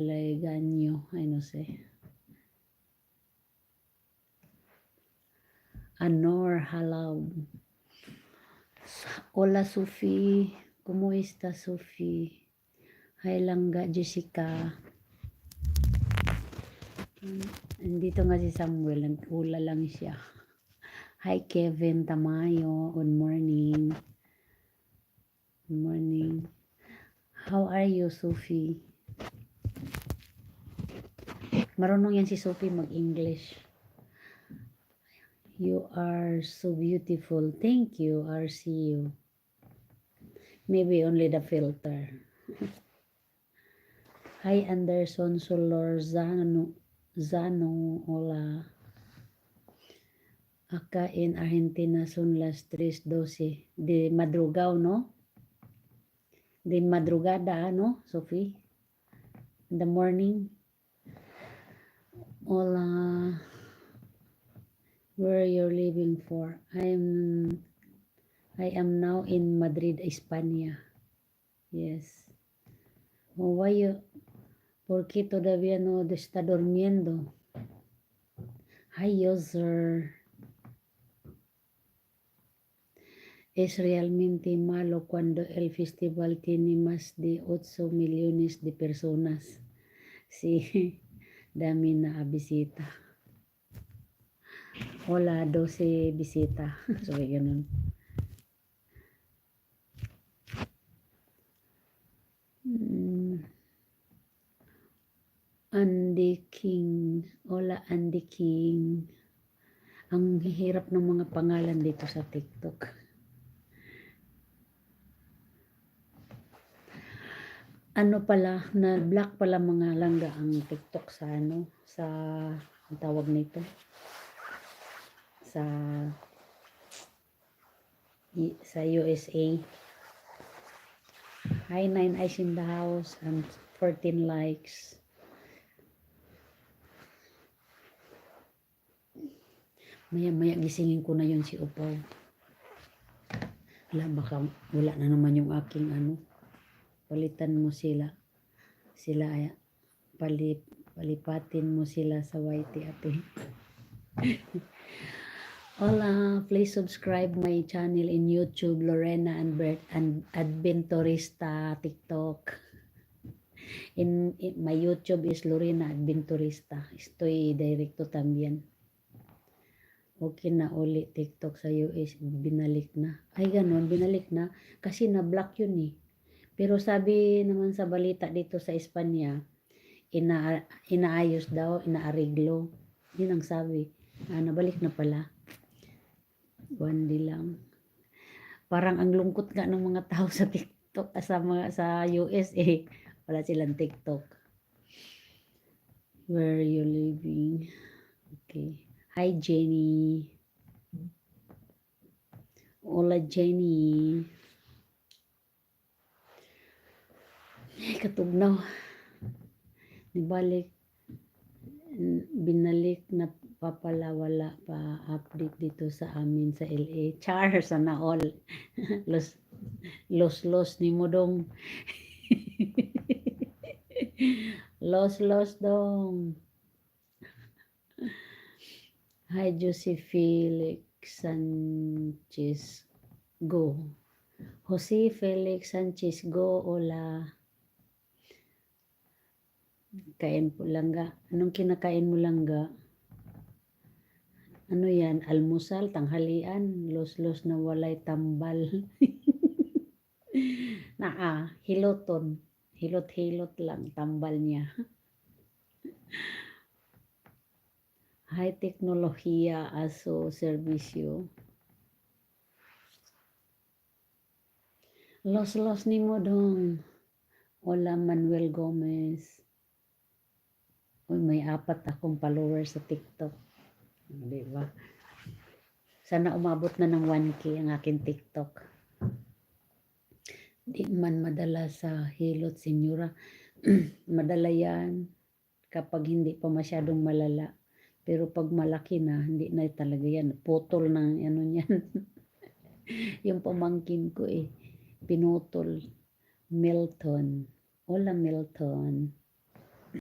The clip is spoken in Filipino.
Legaño, ay no sé. Anor Halab. Hola Sophie, ¿cómo está Sophie? Hi Langga Jessica. Andito nga si Samuel, nag-ula lang siya. Hi Kevin Tamayo, good morning. Good morning. How are you Sophie? Marunong yan si Sophie mag-English. You are so beautiful. Thank you, RCU. Maybe only the filter. Hi Anderson Solorzano. Hola. Acá en Argentina son las 3:12 de madrugada, ¿no? De madrugada, ¿no, Sophie? In the morning. Hola. Where you're living for? I am now in Madrid, España. Yes. Oh, why you? ¿Por qué todavía no está durmiendo? Hi, user. Es realmente malo cuando el festival tiene más de 8 millones de personas. Sí, dami na bisita. Hola, 12 bisita. So, ganun. Andy King. Hola, Andy King. Ang hirap ng mga pangalan dito sa TikTok. Ano pala, na-block pala mga langga ang TikTok sa sa ang tawag nito. Sa USA. Hi, 9 eyes in the house and 14 likes. Maya-maya gisingin ko na yun si Upaw. Baka wala na naman yung aking palitan mo sila. Palipatin mo sila sa YT ate. Hola, please subscribe my channel in YouTube, Lorena and Bert and Adventurista TikTok. In my YouTube is Lorena Adventurista. Estoy directo también. Okay na uli TikTok sa US, binalik na. Ay ganon, binalik na. Kasi na-block yun eh. Pero sabi naman sa balita dito sa Espanya, inaayos daw, inaariglo. Yun ang sabi. Nabalik na pala. One day lang. Parang ang lungkot nga ng mga tao sa TikTok, sa US eh. Wala silang TikTok. Where are you living? Okay. Hi, Jenny. Hola, Jenny. Ay, katugnaw. Binalik na papala, wala pa update dito sa amin sa LA. Char, sana all. Los ni mo dong. Los dong. Hi, Jose Felix Sanchez. Go. Jose Felix Sanchez. Go. Hola. Kain po langga. Anong kinakain mo langga? Ano yan? Almusal, tanghalian, los na walay tambal. Hiloton. Hilot-hilot lang, tambal niya. High teknolohiya aso servisyo. Los ni mo dong. Hola Manuel Gomez. Uy, may 4 akong followers sa TikTok. Diba? Sana umabot na ng 1K ang aking TikTok. Di man madala sa hilot, senyora. Madala yan kapag hindi pa masyadong malala. Pero pag malaki na, hindi na talaga yan. Putol ng niyan. Yung pamangkin ko pinutol. Milton. Hola Milton.